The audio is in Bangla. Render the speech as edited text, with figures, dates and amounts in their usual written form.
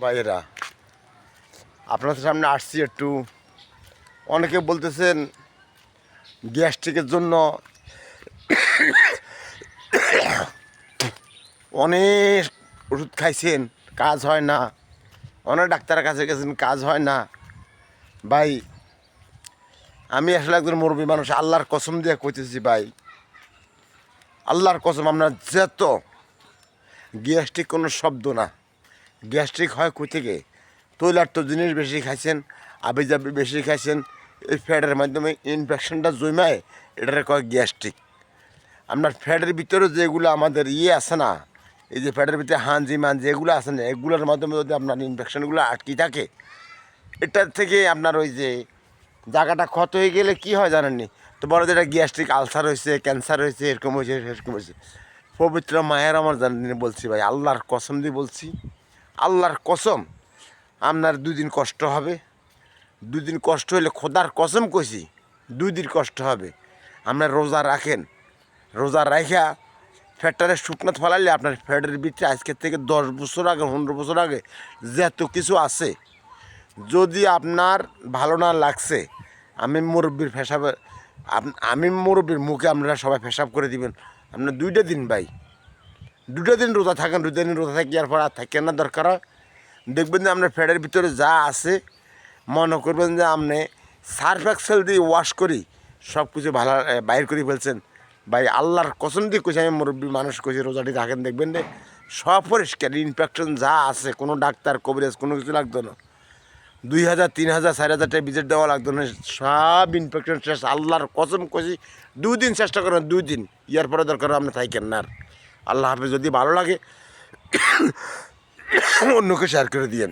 ভাইয়েরা, আপনাদের সামনে আসছি একটু। অনেকে বলতেছেন গ্যাস্ট্রিকের জন্য অনেক ওষুধ খাইছেন, কাজ হয় না। অনেক ডাক্তারের কাছে গেছেন, কাজ হয় না। ভাই, আমি আসলে একজন মুরব্বী মানুষ, আল্লাহর কসম দিয়ে কইতেছি ভাই, আল্লাহর কসম, আপনার যত গ্যাস্ট্রিক কোনো শব্দ না। গ্যাস্ট্রিক হয় কই থেকে? তৈলাক্ত জিনিস বেশি খাইছেন, আবিজাবি বেশি খাইছেন, এই ফ্যাটের মাধ্যমে ইনফেকশনটা জমায়, এটারে কয় গ্যাস্ট্রিক। আপনার ফ্যাটের ভিতরে যেগুলো আমাদের আছে না, এই যে ফ্যাটের ভিতরে হাঞ্জি মাঞ্জি এগুলো আছে না, এগুলোর মাধ্যমে যদি আপনার ইনফেকশনগুলো আটকে থাকে, এটার থেকে আপনার ওই যে জায়গাটা ক্ষত হয়ে গেলে কি হয় জানেননি? তো বড় যেটা গ্যাস্ট্রিক আলসার হয়েছে, ক্যান্সার হয়েছে, এরকম হয়েছে, এরকম হয়েছে। পবিত্র মায়ের আমার জানেন বলছি ভাই, আল্লাহর কসম দিয়ে বলছি, আল্লাহর কসম, আপনার 2 দিন কষ্ট হবে। 2 দিন কষ্ট হলে খোদার কসম কইছি, 2 দিন কষ্ট হবে। আপনার রোজা রাখেন, রোজা রাখা ফ্যাটটারে শুকনো ফেলাইলে আপনার ফ্যাটের ভিতরে আজকের থেকে 10 বছর আগে, 15 বছর আগে যত কিছু আছে, যদি আপনার ভালো না লাগছে, আমি মুরব্বীর পেশাবে, আমি মুরব্বীর মুখে আপনারা সবাই পেশাব করে দিবেন। আপনার 2টা দিন ভাই, 2টা দিন রোজা থাকেন, 2টা দিন রোজা থাকি, এরপর আর থাকেন না দরকার হয়। দেখবেন যে আপনার ফ্যাটের ভিতরে যা আছে, মনে করবেন যে আপনি সার্ফ এক্সেল দিয়ে ওয়াশ করি সব কিছু ভালো বাইর করে ফেলছেন। ভাই, আল্লাহর কসম দিয়ে কইছি, আমি মুরব্বী মানুষ কইছি, রোজাটি থাকেন, দেখবেন রে সব পরিষ্কার। ইনফেকশন যা আছে, কোনো ডাক্তার কবিরাজ কোনো কিছু লাগতো না, 2000, 3000, 4000 টাকা ভিজিট দেওয়া লাগতো না, সব ইনফেকশন শেষ। আল্লাহর কসম কইছি, 2 দিন চেষ্টা করেন, 2 দিন, ইয়ার পরে দরকার আপনি থাকেন না আর। আল্লাহ হাফেজ। যদি ভালো লাগে অন্যকে শেয়ার করে দিয়েন।